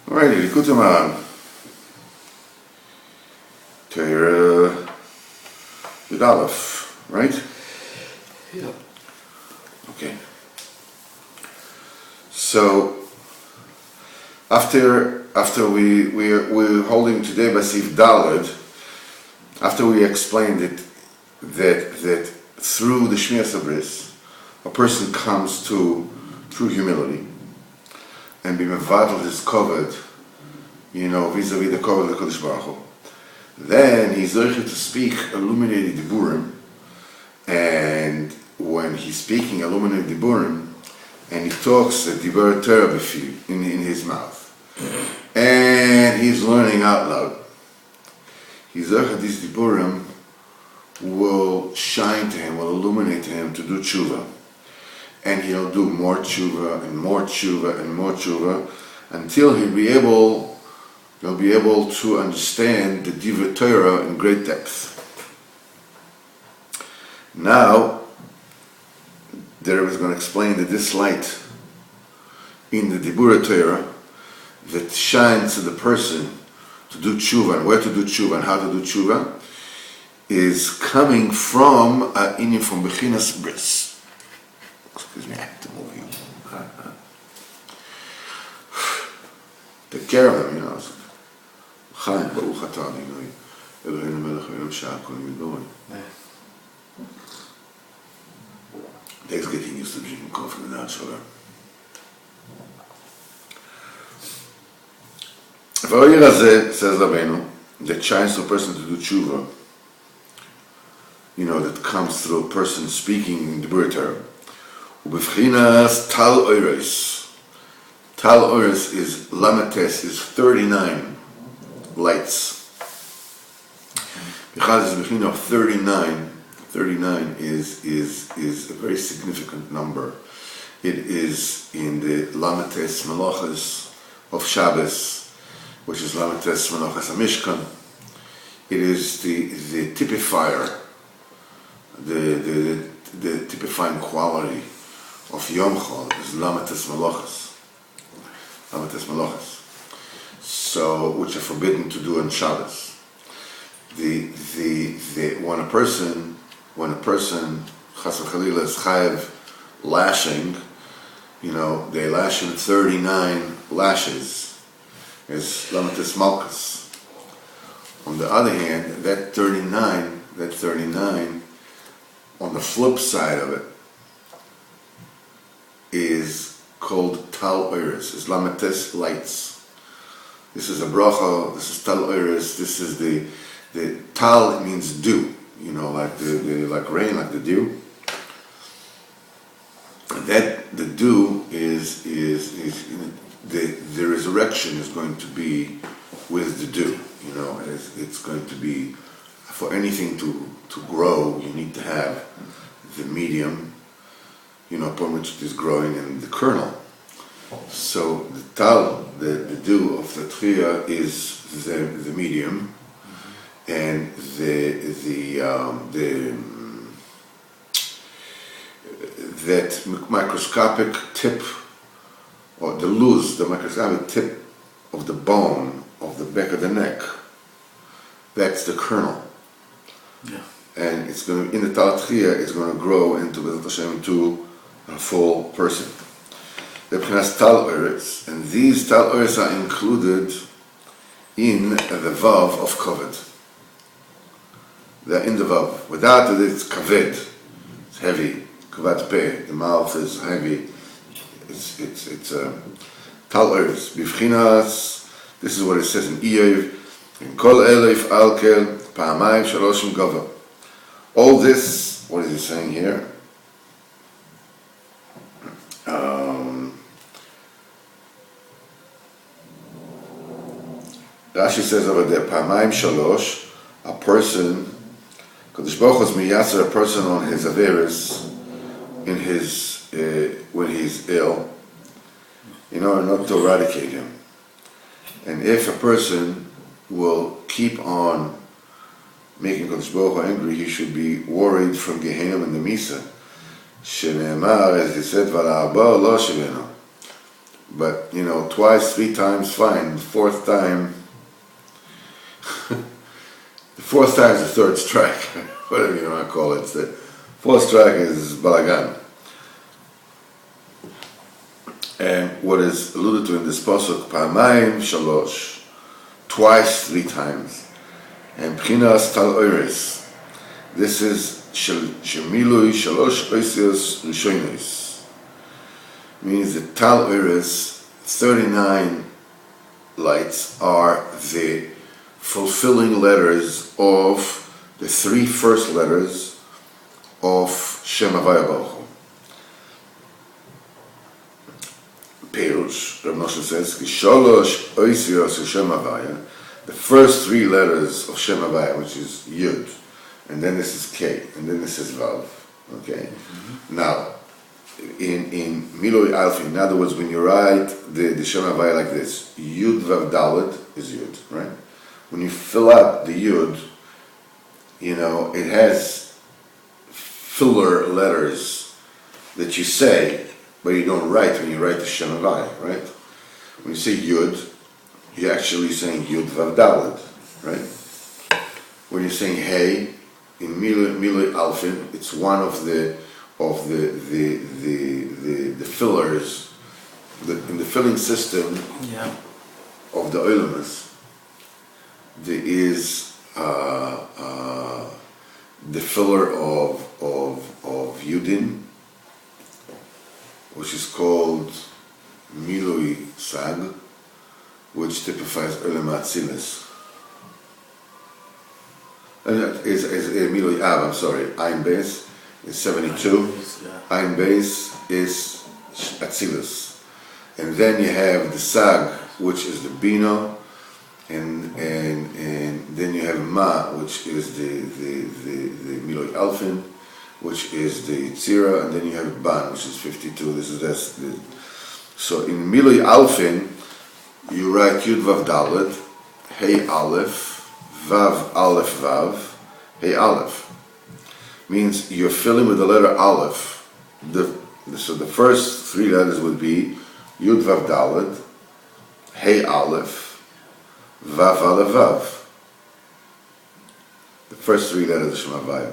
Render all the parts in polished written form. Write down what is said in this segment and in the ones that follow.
Alrighty, Likutei Moharan. Torah Yud Aleph, right? Yeah. Okay. So after we're holding today Basif Daled, after we explained it that through the Shmiras Habris, a person comes to true humility and be mevatel his covered, vis-a-vis the covered of the Kodesh Baruch Hu. Then he's able to speak illuminated diburim, and when he's speaking illuminated diburim, and he talks the diber Torah in his mouth, and he's learning out loud, his these diburim will shine to him, will illuminate to him to do tshuva. And he'll do more tshuva and more tshuva and more tshuva until he'll be able to understand the Divrei Torah in great depth. Now, the Rebbe is going to explain that this light in the Divrei Torah that shines to the person to do tshuva and where to do tshuva and how to do tshuva is coming from Bechinas Bris. Excuse me, I have to move you. Take care of him, Chaim, Baruch atah Adonai, Eloheinu melech haolam sha'al kol midborim. Takes getting used to drinking coffee without sugar. V'oyer hazeh, says Rabbeinu, that shines to a person to do tshuva, that comes through a person speaking in the Divrei Torah. Ubefchinas tal oires. Tal oires is lamates, is 39 lights. Because it's a of 39. 39 is a very significant number. It is in the lamates melachas of Shabbos, which is lamates melachas hamishkan. It is the typifier, the typifying quality of Yom Chol is Lamates Malachas. So, which are forbidden to do on Shabbos. When a person Chas v'Chalila is chayav lashing, they lash him 39 lashes is Lamates Malchus. On the other hand, that 39 on the flip side of it is called Tal Oires, is Lamates lights. This is a bracha, this is Tal Oires, this is the Tal means dew, like rain, like the dew. That the dew is the resurrection is going to be with the dew, it's going to be, for anything to grow, you need to have the medium, upon which it is growing, and the kernel. So the tal, the dew of the tchiyah is the medium, and that microscopic tip, or the microscopic tip of the bone of the back of the neck, that's the kernel. Yeah. And it's going to, in the tal tchiyah, it's going to grow into a full person. The B'chinas tal oires, and these tal oires are included in the vav of kavod. They're in the vav. Without it, it's kaved. It's heavy. Kavad peh. The mouth is heavy. It's tal oires. B'chinas. This is what it says in Iyov. In kol elef alkel pa'amayim shaloshim gava. All this. What is he saying here? Rashi says over there, Pa'amayim shalosh, a person, Kodesh Baruch Hu miyatzer a person on his averis, in his, when he's ill, in order not to eradicate him. And if a person will keep on making Kodesh Baruch Hu angry, he should be worried from Gehenna and the Misa. Shene'emar, as he said, V'la'aba lo shivena. But, twice, 3 times, fine. The fourth time is the third strike. Whatever you want to call it. The fourth strike is balagan. And what is alluded to in this pasuk, Pa'amayim Shalosh, twice, 3 times. And Pchinas Tal Oiris. This is Shemilui Shalosh Oisios Rishonos. Means that Tal Oiris, 39 lights, are the fulfilling letters of the 3 first letters of Shem Havaya Baruch Hu. Perush, Rav Moshe says, Shalosh Oisios Shem Havaya, the first 3 letters of Shem Havaya, which is Yud, and then this is K, and then this is Vav. Okay? Mm-hmm. Now, in Miloi Alfin, in other words, when you write the Shem Havaya like this, Yud Vav Dalet is Yud, right? When you fill out the Yud, it has filler letters that you say, but you don't write when you write the Shem Havaya, right? When you say Yud, you're actually saying Yud Vav Dalet, right? When you're saying Hey, in Miloi Alfin, it's one of the fillers in the filling system of the Olamas. There is the filler of Yudin, which is called Miloi Sag, which typifies Olam Atzilis. Is Miloi Av, I'm sorry, Ein Beis is 72. Ein Beis is Atzilus. And then you have the Sag, which is the Bina, and then you have Ma, which is the Miloi Alfin, which is the Tzira, and then you have Ban, which is 52. So in Miloi Alfin, you write Yud Vav Dalet, Hey Aleph, Vav Aleph Vav, Hey Aleph. Means you're filling with the letter Aleph. So the first 3 letters would be Yud Vav Dalet, Hey Aleph, Vav Aleph Vav. The first 3 letters of Shem Havaya.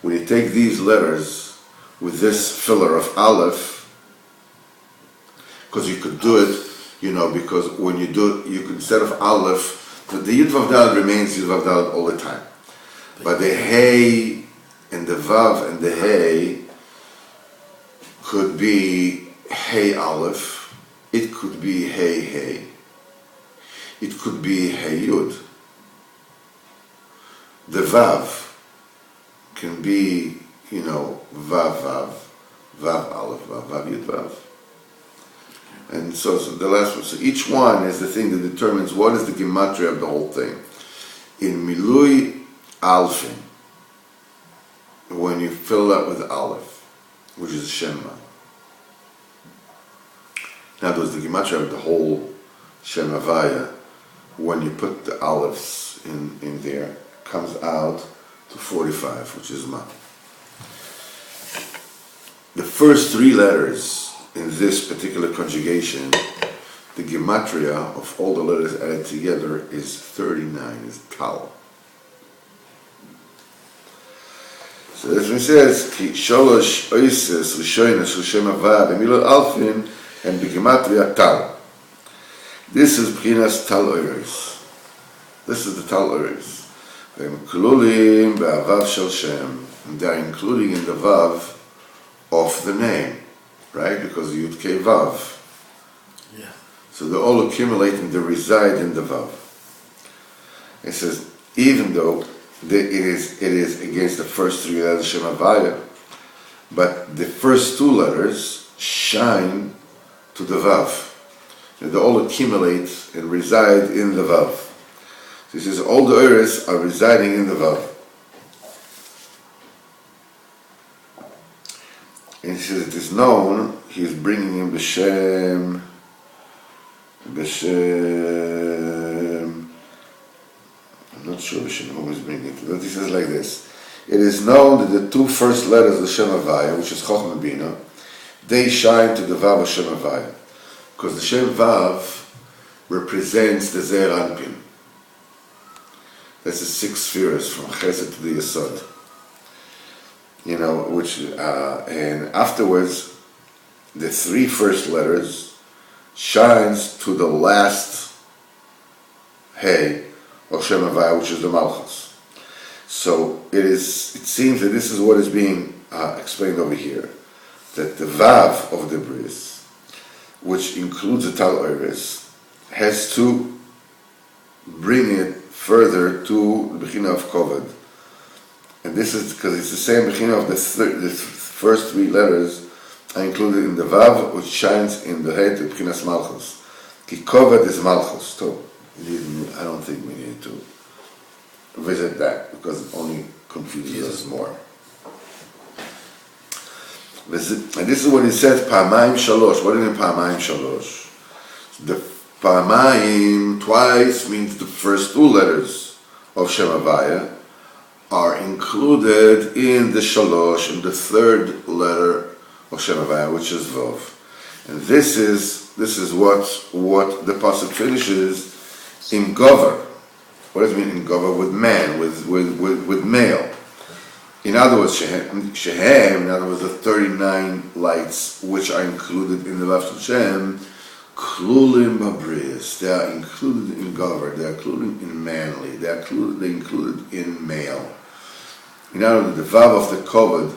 When you take these letters with this filler of Aleph, because you could do it, because when you do it, you could, instead of Aleph, the Yud Vav Dalet remains Yud Vav Dalet all the time. But the Hey and the Vav and the Hey could be Hey Aleph, it could be Hey Hey, it could be Hey Yud. The Vav can be, Vav Vav, Vav Aleph Vav, Vav Yud Vav. And so the last one, so each one is the thing that determines what is the gematria of the whole thing. In Miloi Alfin, when you fill that with Aleph, which is Shema. In other words, the gematria of the whole Shem Havaya, when you put the Alephs in there, comes out to 45, which is Ma. The first 3 letters in this particular conjugation, the gematria of all the letters added together is 39, is Tal. So as it says, Ki Sholosh Oises Rishonos Shem Havaya B'Miloi Alfin and B'gematria Tal. This is Pchinas Tal Oiris. This is the Tal Oiris. V'hem klulim b'avav shel Shem. And they are including in the Vav of the name, right? Because Yud Kei Vav. Yeah. So they're all accumulating, they reside in the Vav. It says, even though it is against the first 3 letters of Shem Havaya, but the first 2 letters shine to the Vav. And they all accumulate and reside in the Vav. So he says, all the Oiris are residing in the Vav. And he says, it is known, he is bringing in B'Shem, I'm not sure B'Shem who is bringing it, but he says like this. It is known that the 2 first letters of Shem Havaya, which is Chochmah Bina, they shine to the Vav of Shem Havaya. because the Shem Vav represents the Zeir Anpin. That's the six spheres from Chesed to the Yesod. And afterwards, the three first letters shines to the last Hey of Shem Havaya, which is the Malchus. So it seems that this is what is being explained over here, that the Vav of the Bris, which includes the Tal Oiris, has to bring it further to the Bechina of Kovod. And this is because it's the same Bechina of the first three letters are included in the Vav, which shines in the head of Bechinas Malchus. Ki Kovod is Malchus. So I don't think we need to visit that because it only confuses us more. And this is what he says, Pa'amayim Shalosh. What is Pa'amayim Shalosh? The Pa'amayim, twice, means the first two letters of Shem Havaya are included in the Shalosh, in the third letter of Shem Havaya, which is Vov. And this is what the pasuk finishes in Gover. What does it mean in Gover? With man, with male. In other words, Shehem, in other words, the 39 lights which are included in the Vav Shel Shem, Klulim Babris, they are included in Gover, they are included in manly, they are included in male. In other words, the Vav of the Kovod,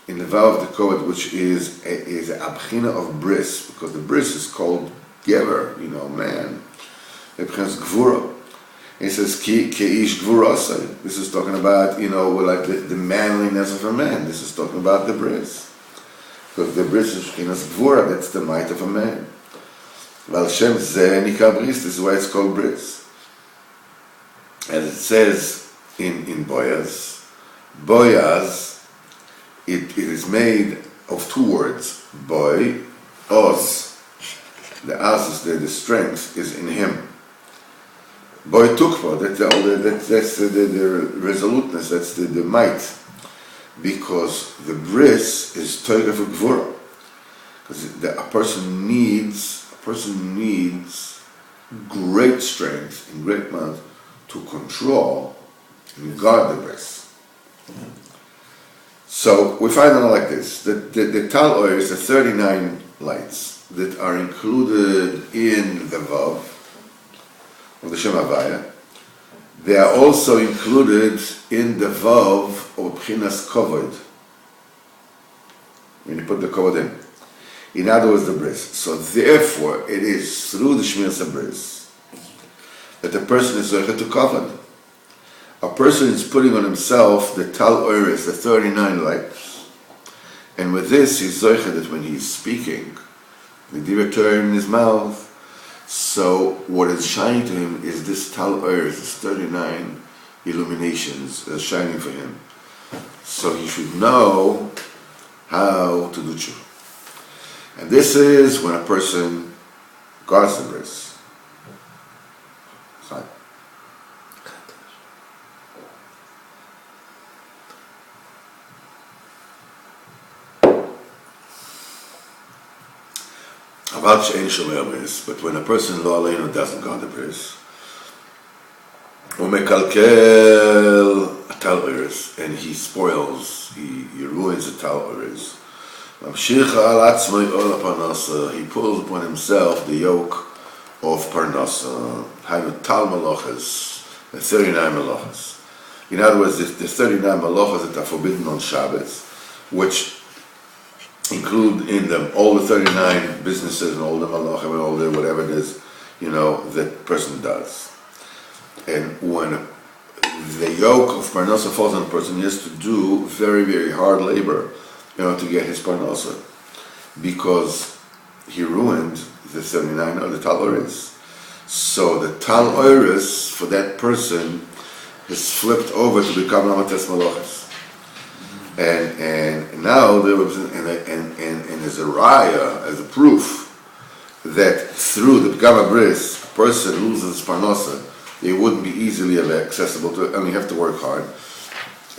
in the Vav of the Kovod, which is a Abchina of Bris, because the Bris is called Gever, man. It becomes Gvura. He says, Ki ish Gvurasai. This is talking about, like the manliness of a man. This is talking about the Bris. Because the Bris is Gvura, that's the might of a man. Val Shem Zeh Nika Bris, this is why it's called Bris. As it says in Boaz, it is made of two words. Boy, Oz. The Oz is the strength is in him. Boy Tukva, that's the resoluteness, that's the might. Because the Bris is Toiga for Gvura. Because a person needs great strength and great might to control and guard the Bris. So we find out like this, that the Tal Oyer is the 39 lights that are included in the Vav of the Shem Havaya. They are also included in the Vav of Bchinas Kovod, when you put the Kovod in. In other words, the Bris. So therefore, it is through the Shmiras HaBris that the person is Zocher to Kovod. A person is putting on himself the Tal Oiris, the 39 lights, and with this he's Zocher that when he's speaking, the Divrei Torah in his mouth, so what is shining to him is this Tal Oiris, this 39 illuminations that are shining for him. So he should know how to do tshuva. And this is when a person guards the Bris. Fine. About she'en shomer bris, but when a person lo aleinu doesn't guard the Bris, umekalkel a Tal Oiris, and he spoils, he ruins the Tal Oiris. Mamshich al atzmai ol parnasa, he pulls upon himself the yoke of parnasa, hainu Tal Malachas, the 39 Malachas. In other words, the 39 Malachas that are forbidden on Shabbos, which include in them all the 39 businesses and all the malachim and all the whatever it is, that person does. And when the yoke of parnasa falls on a person, he has to do very, very hard labor, to get his parnasa, because he ruined the 39 of the Tal Oiris. So the Tal Oiris for that person has flipped over to become Lamates Malachas. And now there was and as a raya, as a proof that through the Gama Bris, a person loses parnasa, it wouldn't be easily accessible to it, and you have to work hard.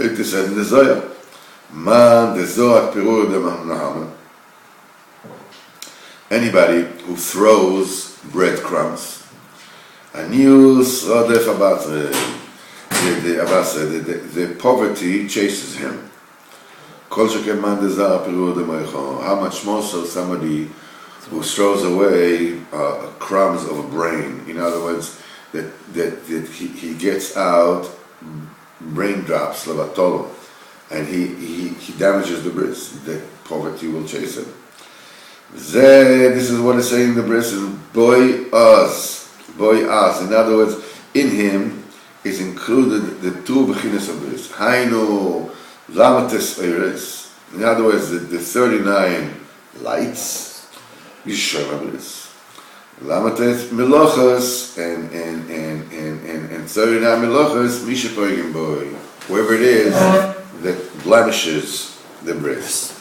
It is said in the Zohar, Man the Zohar Pirur de Mahnahama. anybody who throws breadcrumbs. A news about the poverty chases him. How much more so somebody who throws away crumbs of a brain. In other words, that he gets out brain drops, levatolo, and he damages the bris. That poverty will chase him. This is what it's saying in the bris is boy us. In other words, in him is included the two bechinas of bris. Hainu lamates eires. In other words, the 39 lights. Yishem bris. Lamates melochas and 39 melochas misha poigim boy. Whoever it is that blemishes the bris.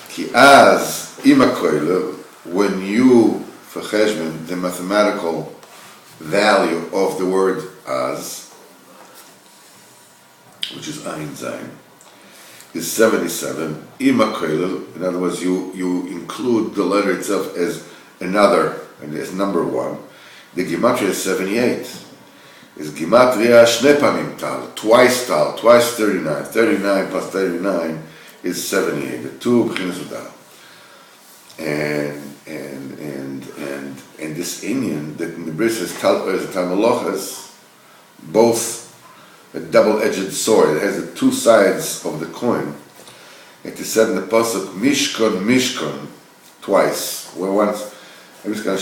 Ki az imakoyle, when you for cheshbon the mathematical value of the word az, which is ein zayin, is 77. Imakoyle, in other words, you include the letter itself as another. And it's number 1. The gematria is 78. Is gematria shne panim tal, twice 39. 39 plus 39 is 78. The two bechinas of tal. And this Indian that in the bris is talmalochas, both a double-edged sword. It has the two sides of the coin. It is said in the pasuk mishkan twice. Where once. Mishkan.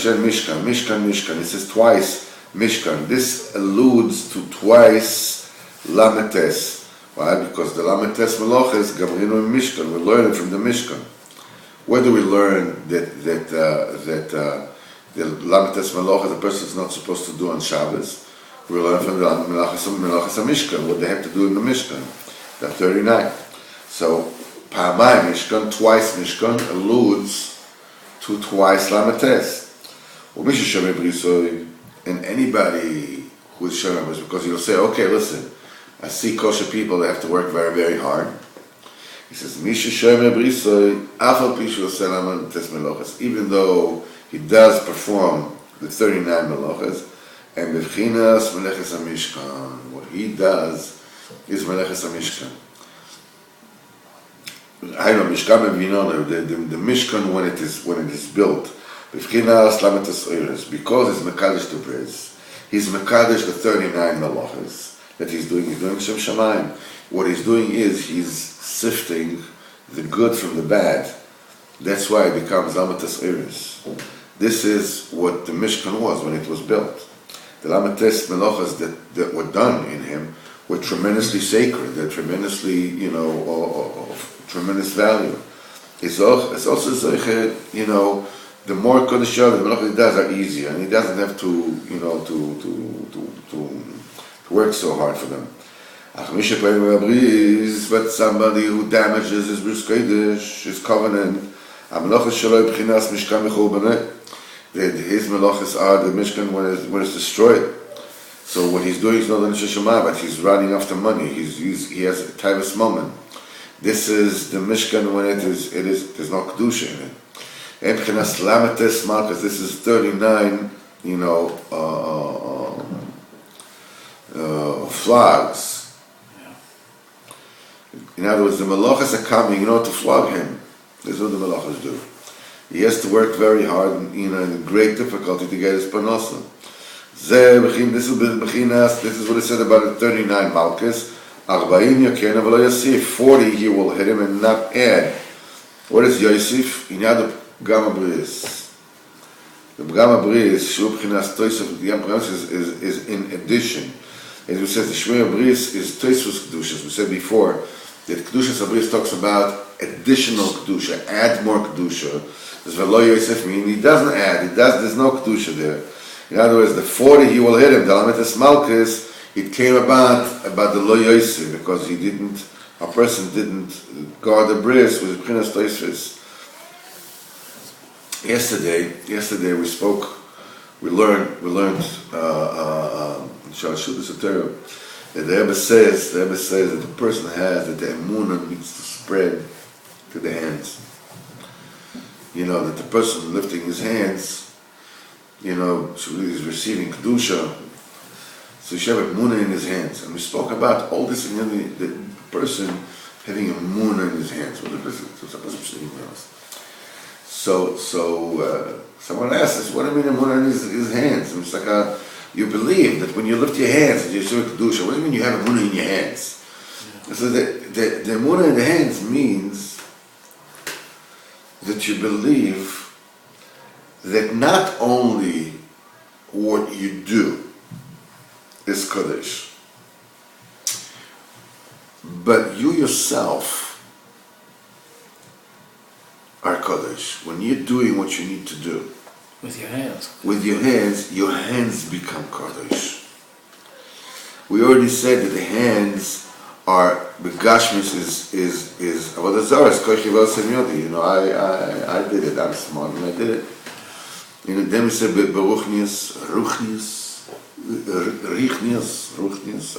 It says twice Mishkan. This alludes to twice Lametes. Why? Because the Lametes Meloches Gavrinu in Mishkan. We learn it from the Mishkan. Where do we learn that the Lametes Meloches a person is not supposed to do on Shabbos? We learn from the Melachas Mishkan, what they have to do in the Mishkan. The 39. So Pa'amai Mishkan, twice Mishkan, alludes to twice Lamates. And anybody who is Shem is because he'll say, okay, listen, I see kosher people that have to work very, very hard. He says, even though he does perform the 39 melachas, and b'chinas meleches hamishkan, what he does is meleches hamishkan. I know Mishkan and Vinona, the Mishkan when it is built, because it's Mekadesh to praise. He's Mekadesh the 39 melachas that he's doing Shem Shamayim. What he's doing is he's sifting the good from the bad. That's why it becomes Lamates Eres. This is what the Mishkan was when it was built. The Lamates melachas that were done in him were tremendously sacred. They're tremendously, tremendous value. It's also the more Kodesh the melachas he does are easier, and he doesn't have to work so hard for them. But somebody who damages his bris kodesh, his covenant, his melachas are the Mishkan when it's destroyed. So what he's doing is not an Sheshama, but he's running after money. He has a tivus moment. This is the Mishkan when there's no Kedusha in it. This is 39, flogs. In other words, the Malachas are coming, to flog him. This is what the Malachas do. He has to work very hard, in great difficulty to get his Panosa. This is what it said about the 39 Malchus. 40 he will hit him and not add. What is Yosef? In other Gama Bris. The Gama Bris, Shubchinas Toisov, the is in addition. As we said, the Shmei Bris is Toisvus Kedusha. As we said before, that Kedusha Bris talks about additional Kedusha, add more Kedusha. Does Velo Yosef mean he doesn't add, there's no Kedusha there. In other words, the 40 he will hit him, the Lamites Malchus, it came about the Lo Yosef, because a person didn't guard the bris with the B'chinas Toisvus. Yesterday we learned Shalshut Esoteric, that the Rebbe says that the person has, that the emunah needs to spread to the hands. that the person lifting his hands, is receiving Kedusha. So he should have a Munah in his hands. And we spoke about all this, the person having a Munah in his hands. So someone asked us, what do you mean a Munah in his hands? And it's like, you believe that when you lift your hands and you're showing Kedusha, what do you mean you have a Munah in your hands? Yeah. So the Munah in the hands means that you believe that not only what you do is Kodesh, but you yourself are Kodesh. When you're doing what you need to do with your hands. With your hands become Kodesh. We already said that the hands are, Begashmis is Avodah Zarah, Kodesh Livel Semyodi. I did it, I'm smart and I did it. Then we said Beruchnius, Ruchnius, Richnius,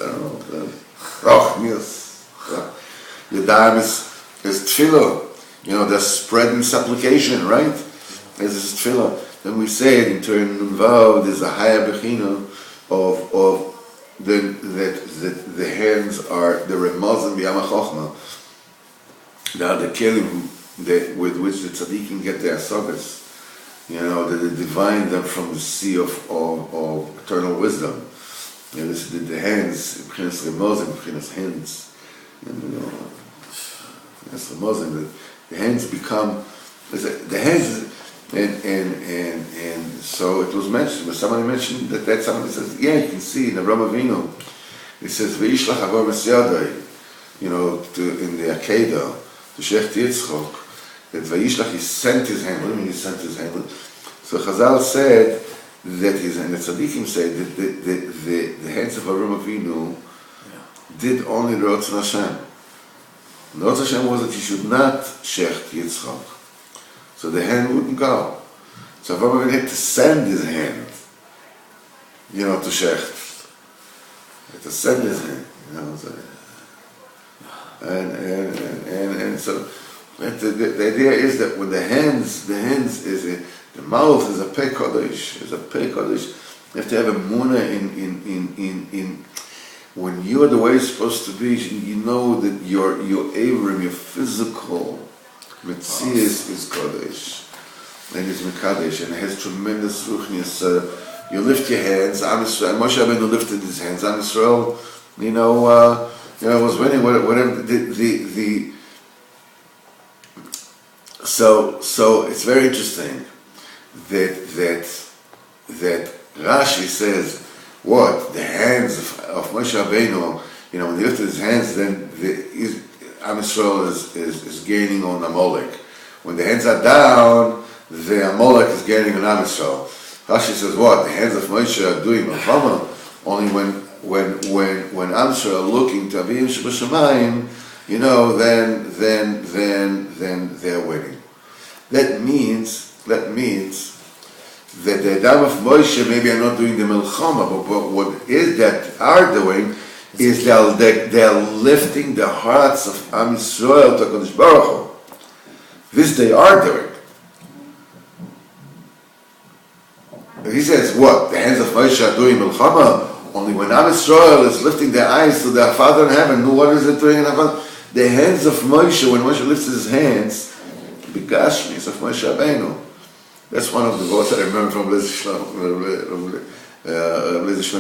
I don't know, Rochnius. Yadayim is Tefillah. There's spread and supplication, right? There's Tefillah. Then we say it in turn Vav, there's a higher bechina of that the hands are the remazim b'yam chochma. They are the kelim with which the tzaddikim get their asagas. That they divine them from the sea of eternal wisdom. This is the hands, b'chinas remazim, b'chinas hands. That's remazim. The hands become the hands. And so it was mentioned, but somebody mentioned that somebody says, yeah, you can see in the Avraham Avinu, it says, V'yishlach Avor Mesyadai, in the Akedah, to Sheikh Yitzchok, that V'yishlach, he sent his hand. What do you mean he sent his hand? So Chazal said that and the Tzaddikim said that the hands of Avraham Avinu did only the Ratzon Hashem. The Ratzon Hashem was that he should not Sheikh Yitzchok. So the hand wouldn't go. So Avraham Avinu had to send his hand, to Shecht. He had to send his hand, and so the idea is that when the hands is the mouth is a pei kodesh, you have to have a munah in when you're the way it's supposed to be. You know that your avrim, your physical Metzias is Kodesh, and it's Mekadesh, and it has tremendous ruchnius. You lift your hands. Moshe Rabbeinu lifted his hands. Am Yisrael, was winning whatever the. So it's very interesting that Rashi says what the hands of Moshe Rabbeinu. When he lifted his hands, then Am Yisrael is gaining on Amalek. When the hands are down, the Amalek is gaining on Am Yisrael. Rashi says, what? The hands of Moshe are doing Milchama only when Am Yisrael are looking to Avim Shebashamayim, then they're winning. That means that the Adam of Moshe maybe are not doing the Milchama, but what is that are doing is they're lifting the hearts of Am Yisrael to HaKadosh Baruch Hu. This they are doing. And he says, what? The hands of Moshe are doing Milchama? Only when Am Yisrael is lifting their eyes to their Father in heaven, what is it doing in heaven? The hands of Moshe, when Moshe lifts his hands, the Gashmis of Moshe Rabbeinu. That's one of the words I remember from Lez Shlomo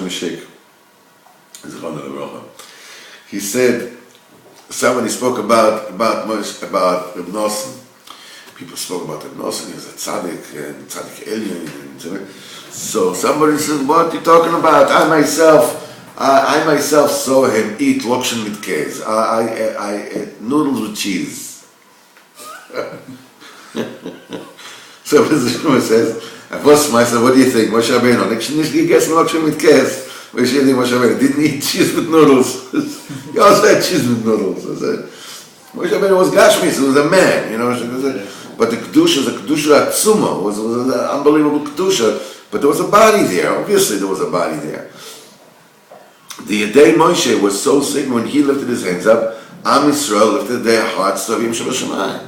Meshik. He said, somebody spoke about Reb Nosson. People spoke about Reb Nosson. He was a tzaddik and tzaddik Elyon. So somebody said, "What are you talking about? I myself saw him eat lokshen mit kez. I noodles with cheese." So Mr. says, I said, "What do you think, Moshe Rabbeinu? He gets lokshen mit kez." Didn't eat cheese with noodles. He also had cheese with noodles. I said, Moshe Rabbeinu was Gashmis, he was a man, But the Kedusha, Atzuma, was an unbelievable Kedusha. But there was a body there. Obviously, there was a body there. The Yedei Moshe was so sick when he lifted his hands up. Am Yisrael lifted their hearts to Avim Shebashamayim.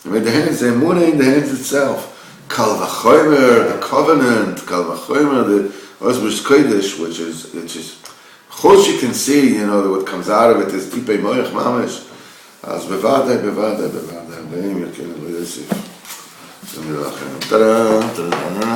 I mean, the hands, the emunah in the hands itself. Kal v'chomer, the covenant. Kal v'chomer, the Osbus Kodesh, which is, Chos you can see, what comes out of it is tipei moich mamish. As bevadai, ve'im yirkenu v'yosef. Ta-da, ta-da.